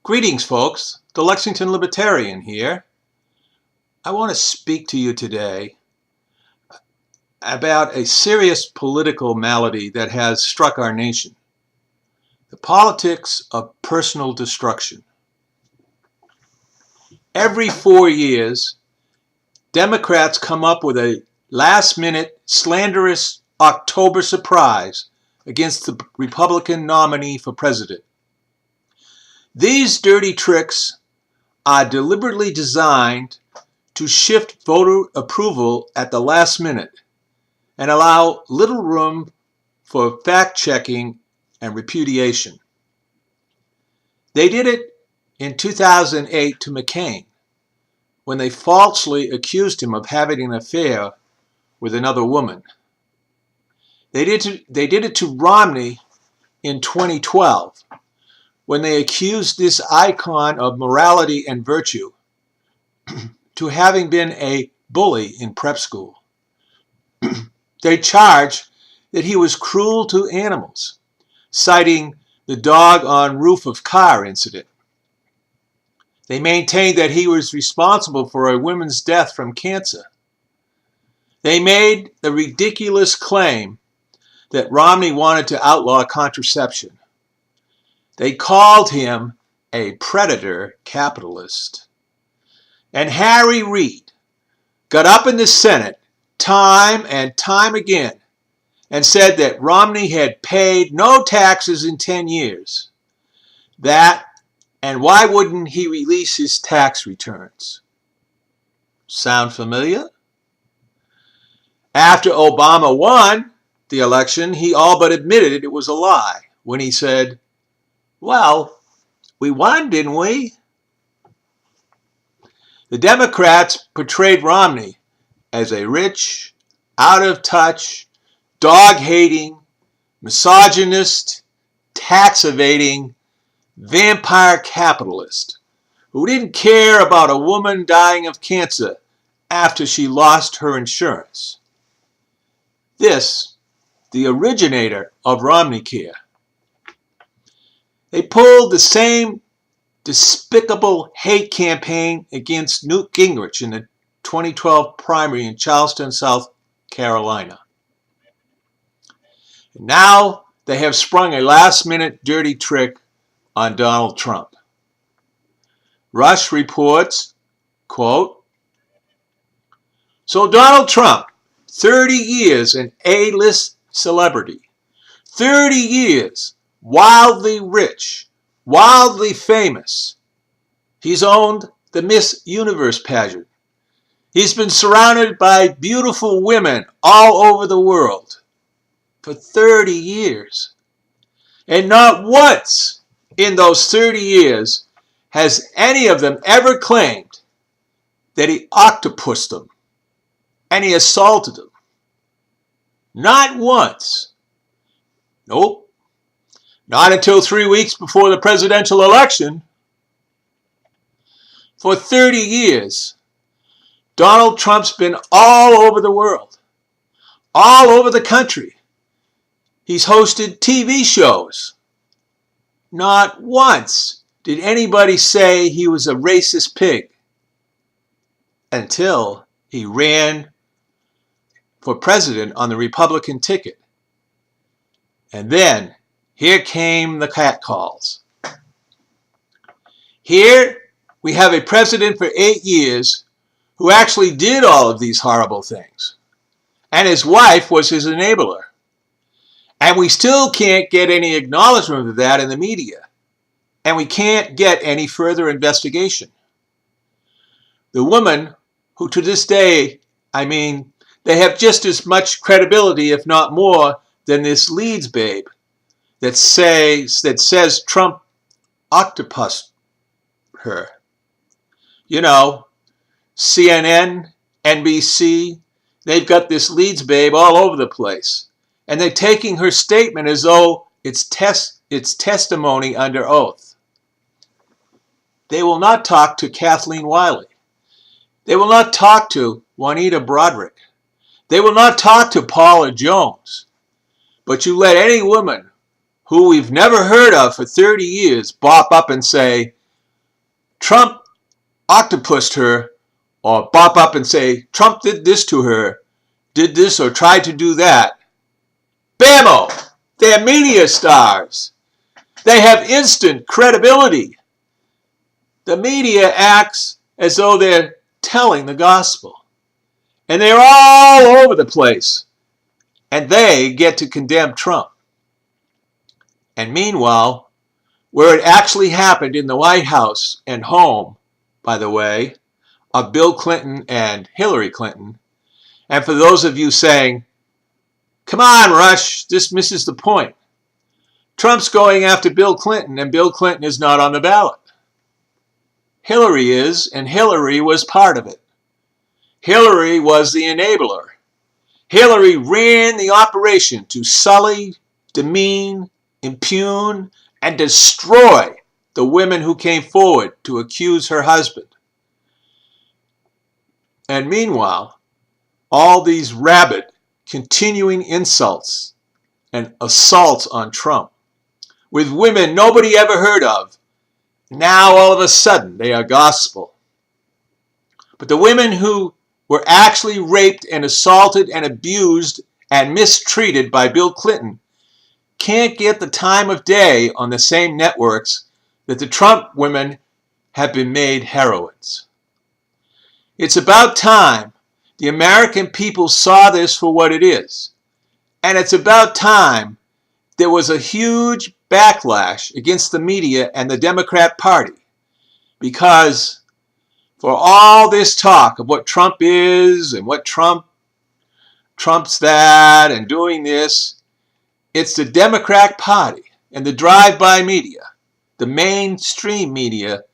Greetings, folks. The Lexington Libertarian here. I want to speak to you today about a serious political malady that has struck our nation. The politics of personal destruction. Every 4 years, Democrats come up with a last-minute, slanderous October surprise against the Republican nominee for president. These dirty tricks are deliberately designed to shift voter approval at the last minute and allow little room for fact-checking and repudiation. They did it in 2008 to McCain when they falsely accused him of having an affair with another woman. They did it to Romney in 2012 when they accused this icon of morality and virtue to having been a bully in prep school. They charged that he was cruel to animals, citing the dog on roof of car incident. They maintained that he was responsible for a woman's death from cancer. They made the ridiculous claim that Romney wanted to outlaw contraception. They called him a predator capitalist. And Harry Reid got up in the Senate time and time again and said that Romney had paid no taxes in 10 years. And why wouldn't he release his tax returns? Sound familiar? After Obama won the election, he all but admitted it was a lie when he said, "Well, we won, didn't we?" The Democrats portrayed Romney as a rich, out-of-touch, dog-hating, misogynist, tax-evading, vampire capitalist who didn't care about a woman dying of cancer after she lost her insurance. This, the originator of Romneycare. They pulled the same despicable hate campaign against Newt Gingrich in the 2012 primary in Charleston, South Carolina. And now they have sprung a last-minute dirty trick on Donald Trump. Rush reports, quote, "So Donald Trump, 30 years an A-list celebrity, 30 years wildly rich, wildly famous. He's owned the Miss Universe pageant. He's been surrounded by beautiful women all over the world for 30 years. And not once in those 30 years has any of them ever claimed that he octopused them and he assaulted them. Not once. Nope. Not until 3 weeks before the presidential election. For 30 years, Donald Trump's been all over the world, all over the country. He's hosted TV shows. Not once did anybody say he was a racist pig until he ran for president on the Republican ticket. And then here came the catcalls. Here we have a president for 8 years who actually did all of these horrible things. And his wife was his enabler. And we still can't get any acknowledgement of that in the media. And we can't get any further investigation. The woman who to this day, they have just as much credibility, if not more, than this Leeds babe that says Trump octopused her. You know, CNN, NBC, they've got this Leeds babe all over the place. And they're taking her statement as though it's testimony under oath. They will not talk to Kathleen Wiley. They will not talk to Juanita Broderick. They will not talk to Paula Jones. But you let any woman who we've never heard of for 30 years bop up and say, Trump octopused her, or bop up and say, Trump did this to her, did this or tried to do that. Bammo! They're media stars. They have instant credibility. The media acts as though they're telling the gospel. And they're all over the place. And they get to condemn Trump. And meanwhile, where it actually happened in the White House and home, by the way, of Bill Clinton and Hillary Clinton, and for those of you saying, come on, Rush, this misses the point. Trump's going after Bill Clinton, and Bill Clinton is not on the ballot. Hillary is, and Hillary was part of it. Hillary was the enabler. Hillary ran the operation to sully, demean, impugn, and destroy the women who came forward to accuse her husband. And meanwhile, all these rabid, continuing insults and assaults on Trump, with women nobody ever heard of, now all of a sudden they are gospel. But the women who were actually raped and assaulted and abused and mistreated by Bill Clinton can't get the time of day on the same networks that the Trump women have been made heroines. It's about time the American people saw this for what it is. And it's about time there was a huge backlash against the media and the Democrat Party. Because for all this talk of what Trump is and what Trump's that and doing this, it's the Democrat Party and the drive-by media, the mainstream media,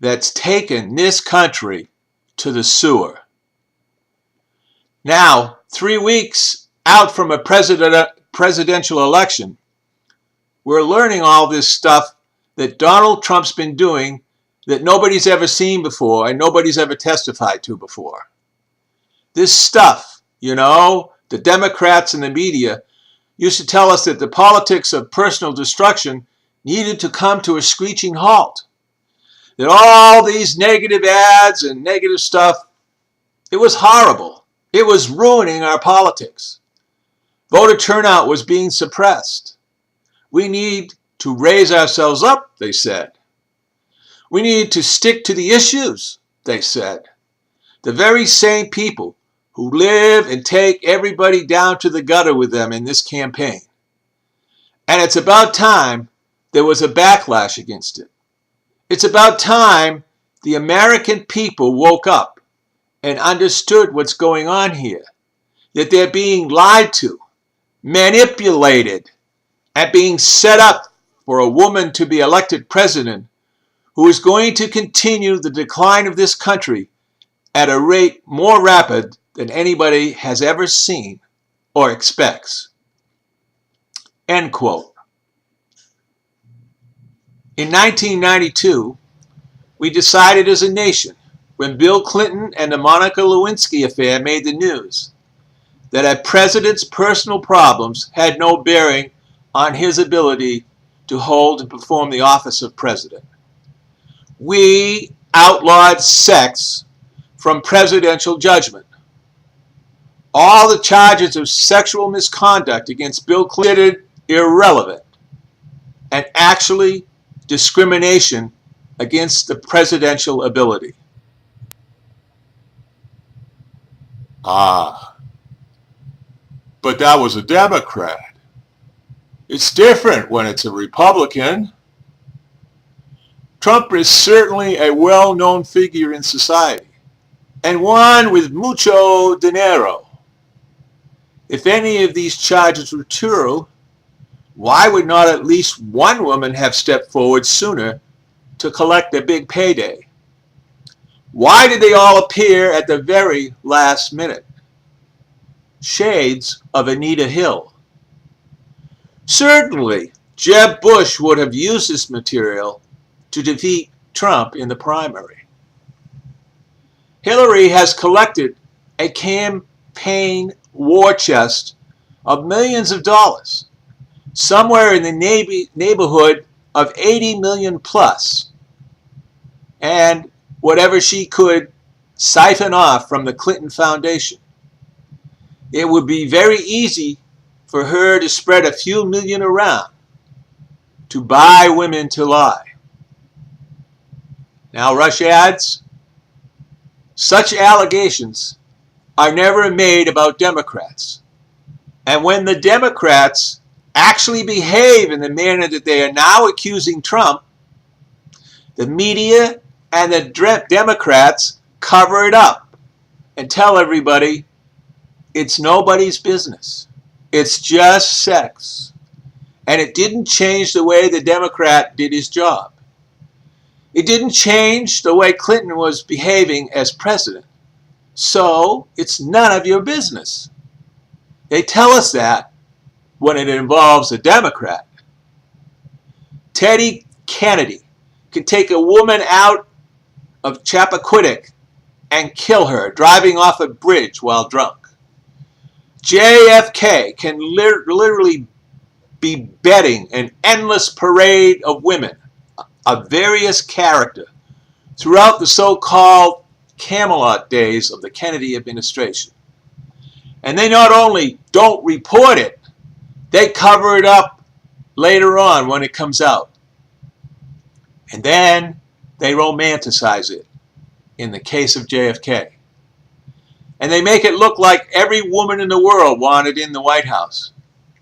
that's taken this country to the sewer. Now, 3 weeks out from a presidential election, we're learning all this stuff that Donald Trump's been doing that nobody's ever seen before and nobody's ever testified to before. This stuff, the Democrats and the media used to tell us that the politics of personal destruction needed to come to a screeching halt. That all these negative ads and negative stuff, it was horrible. It was ruining our politics. Voter turnout was being suppressed. We need to raise ourselves up, they said. We need to stick to the issues, they said. The very same people who live and take everybody down to the gutter with them in this campaign. And it's about time there was a backlash against it. It's about time the American people woke up and understood what's going on here. That they're being lied to, manipulated, and being set up for a woman to be elected president who is going to continue the decline of this country at a rate more rapid than anybody has ever seen or expects. End quote. In 1992, we decided as a nation, when Bill Clinton and the Monica Lewinsky affair made the news, that a president's personal problems had no bearing on his ability to hold and perform the office of president. We outlawed sex from presidential judgment. All the charges of sexual misconduct against Bill Clinton irrelevant, and actually discrimination against the presidential ability. But that was a Democrat. It's different when it's a Republican. Trump is certainly a well-known figure in society, and one with mucho dinero. If any of these charges were true, why would not at least one woman have stepped forward sooner to collect a big payday? Why did they all appear at the very last minute? Shades of Anita Hill. Certainly, Jeb Bush would have used this material to defeat Trump in the primary. Hillary has collected a campaign war chest of millions of dollars, somewhere in the neighborhood of 80 million plus. and whatever she could siphon off from the Clinton Foundation. It would be very easy for her to spread a few million around to buy women to lie. Now, Rush adds, such allegations are never made about Democrats. And when the Democrats actually behave in the manner that they are now accusing Trump, the media and the Democrats cover it up and tell everybody it's nobody's business. It's just sex. And it didn't change the way the Democrat did his job. It didn't change the way Clinton was behaving as president. So it's none of your business. They tell us that when it involves a Democrat. Teddy Kennedy could take a woman out of Chappaquiddick and kill her driving off a bridge while drunk. JFK can literally be bedding an endless parade of women of various character throughout the so-called Camelot days of the Kennedy administration. And they not only don't report it, they cover it up later on when it comes out. And then they romanticize it in the case of JFK. And they make it look like every woman in the world wanted in the White House,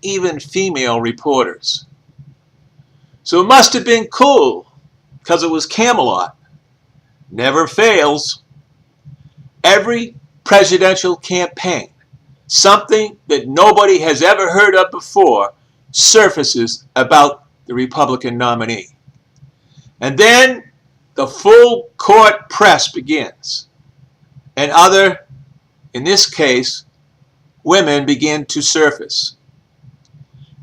even female reporters. So it must have been cool because it was Camelot. Never fails. Every presidential campaign, something that nobody has ever heard of before, surfaces about the Republican nominee. And then the full court press begins. And other, in this case, women begin to surface.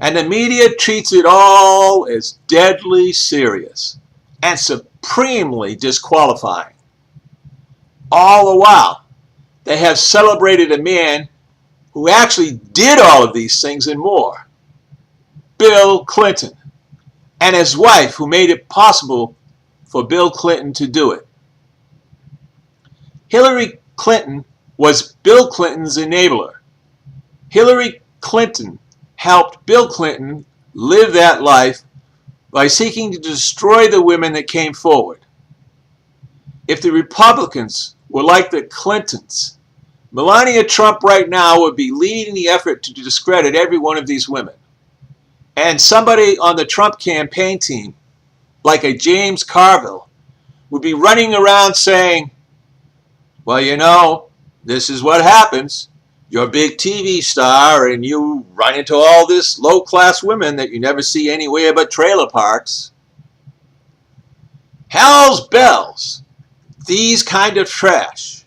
And the media treats it all as deadly serious and supremely disqualifying. All the while, they have celebrated a man who actually did all of these things and more. Bill Clinton, and his wife, who made it possible for Bill Clinton to do it. Hillary Clinton was Bill Clinton's enabler. Hillary Clinton helped Bill Clinton live that life by seeking to destroy the women that came forward. If the Republicans were like the Clintons, Melania Trump right now would be leading the effort to discredit every one of these women. And somebody on the Trump campaign team, like a James Carville, would be running around saying, well, you know, this is what happens. You're a big TV star and you run into all this low-class women that you never see anywhere but trailer parks. Hell's bells. These kind of trash.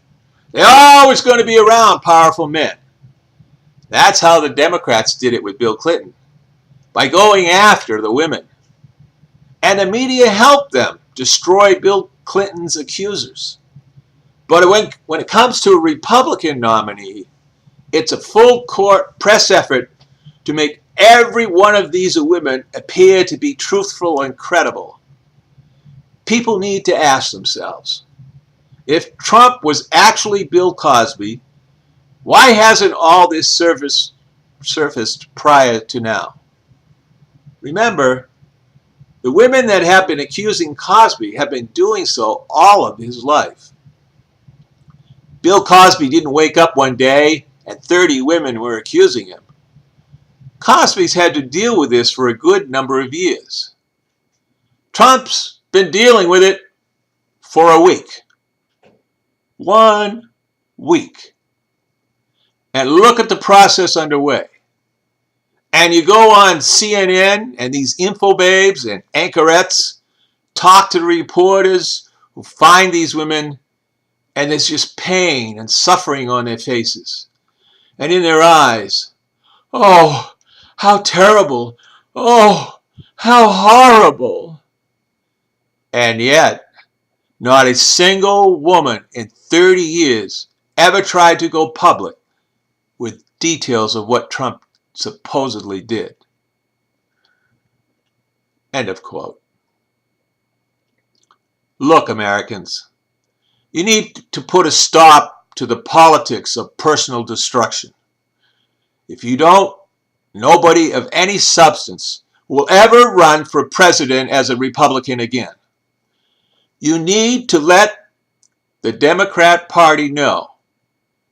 They're always going to be around powerful men. That's how the Democrats did it with Bill Clinton, by going after the women. And the media helped them destroy Bill Clinton's accusers. But when it comes to a Republican nominee, it's a full court press effort to make every one of these women appear to be truthful and credible. People need to ask themselves, if Trump was actually Bill Cosby, why hasn't all this surfaced prior to now? Remember, the women that have been accusing Cosby have been doing so all of his life. Bill Cosby didn't wake up one day and 30 women were accusing him. Cosby's had to deal with this for a good number of years. Trump's been dealing with it for a week. 1 week. And look at the process underway. And you go on CNN and these infobabes and anchorettes talk to the reporters who find these women, and there's just pain and suffering on their faces. And in their eyes, oh, how terrible. Oh, how horrible. And yet, not a single woman in 30 years ever tried to go public with details of what Trump supposedly did. End of quote. Look, Americans, you need to put a stop to the politics of personal destruction. If you don't, nobody of any substance will ever run for president as a Republican again. You need to let the Democrat Party know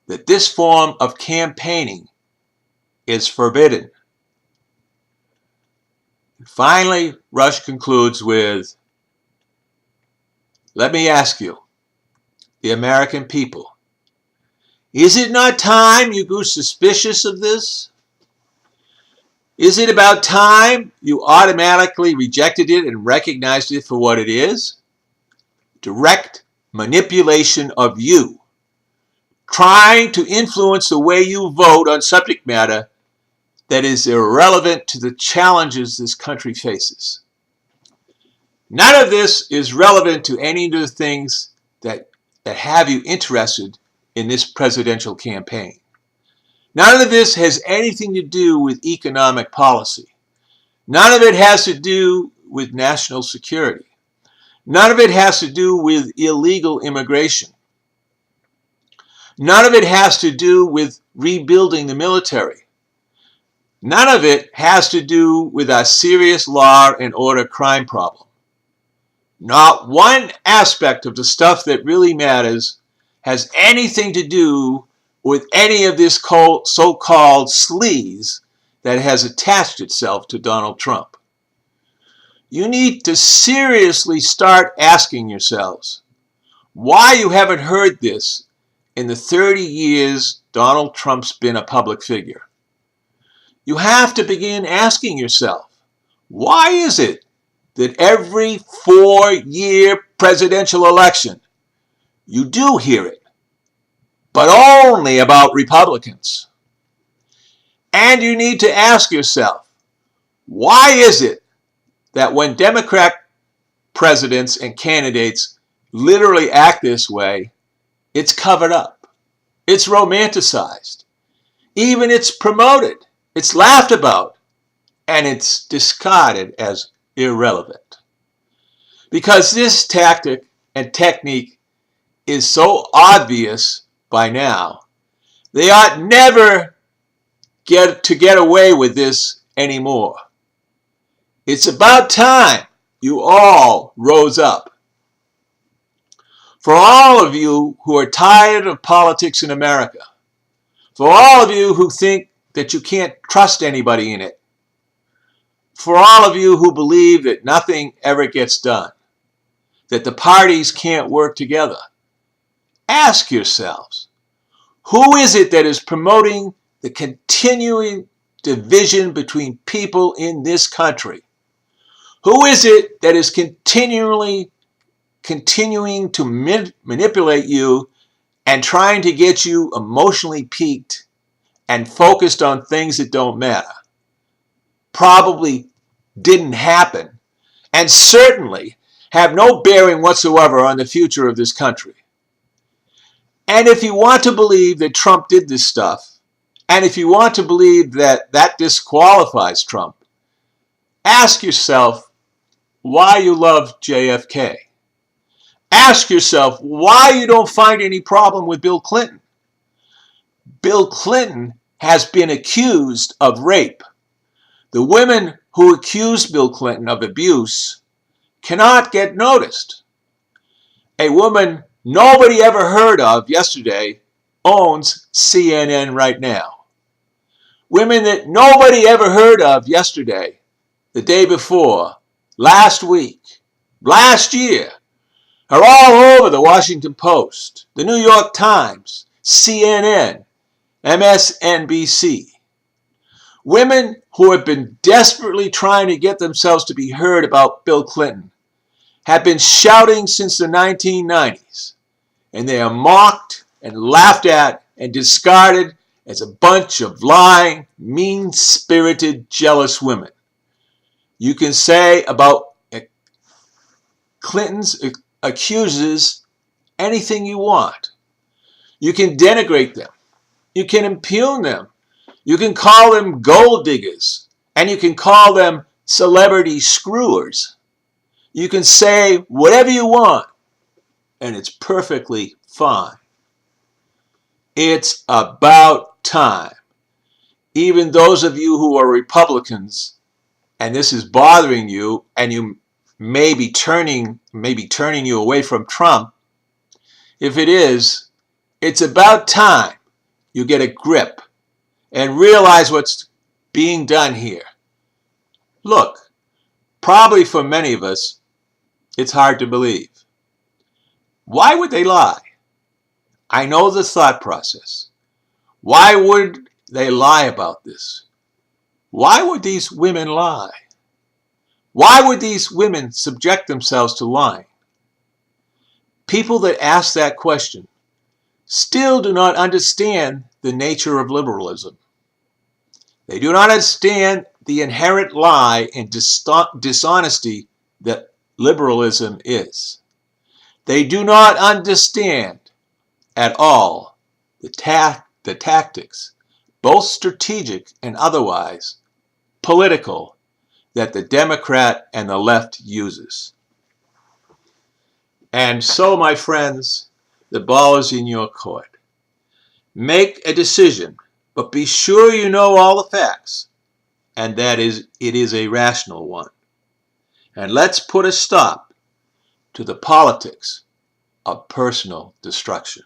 that this form of campaigning is forbidden. And finally, Rush concludes with, let me ask you, the American people, is it not time you grew suspicious of this? Is it about time you automatically rejected it and recognized it for what it is? Direct manipulation of you, trying to influence the way you vote on subject matter that is irrelevant to the challenges this country faces. None of this is relevant to any of the things that have you interested in this presidential campaign. None of this has anything to do with economic policy. None of it has to do with national security. None of it has to do with illegal immigration. None of it has to do with rebuilding the military. None of it has to do with our serious law and order crime problem. Not one aspect of the stuff that really matters has anything to do with any of this so-called sleaze that has attached itself to Donald Trump. You need to seriously start asking yourselves why you haven't heard this in the 30 years Donald Trump's been a public figure. You have to begin asking yourself, why is it that every 4-year presidential election you do hear it, but only about Republicans? And you need to ask yourself, why is it that when Democrat presidents and candidates literally act this way, it's covered up, it's romanticized, even it's promoted, it's laughed about, and it's discarded as irrelevant? Because this tactic and technique is so obvious by now, they ought never get away with this anymore. It's about time you all rose up. For all of you who are tired of politics in America, for all of you who think that you can't trust anybody in it, for all of you who believe that nothing ever gets done, that the parties can't work together, ask yourselves, who is it that is promoting the continuing division between people in this country? Who is it that is continuing to manipulate you and trying to get you emotionally piqued and focused on things that don't matter, probably didn't happen, and certainly have no bearing whatsoever on the future of this country? And if you want to believe that Trump did this stuff, and if you want to believe that that disqualifies Trump, ask yourself why you love JFK. Ask yourself why you don't find any problem with Bill Clinton. Bill Clinton has been accused of rape. The women who accused Bill Clinton of abuse cannot get noticed. A woman nobody ever heard of yesterday owns CNN right now. Women that nobody ever heard of yesterday, the day before, last week, last year, are all over the Washington Post, the New York Times, CNN, MSNBC. Women who have been desperately trying to get themselves to be heard about Bill Clinton have been shouting since the 1990s, and they are mocked and laughed at and discarded as a bunch of lying, mean-spirited, jealous women. You can say about Clinton's accusers anything you want. You can denigrate them. You can impugn them. You can call them gold diggers. And you can call them celebrity screwers. You can say whatever you want and it's perfectly fine. It's about time. Even those of you who are Republicans, and this is bothering you, and you may be turning you away from Trump, if it is, it's about time you get a grip and realize what's being done here. Look, probably for many of us, it's hard to believe. Why would they lie? I know the thought process. Why would they lie about this? Why would these women lie? Why would these women subject themselves to lying? People that ask that question still do not understand the nature of liberalism. They do not understand the inherent lie and dishonesty that liberalism is. They do not understand at all the tactics, both strategic and otherwise, political, that the Democrat and the left uses. And so, my friends, the ball is in your court. Make a decision, but be sure you know all the facts, and that it is a rational one. And let's put a stop to the politics of personal destruction.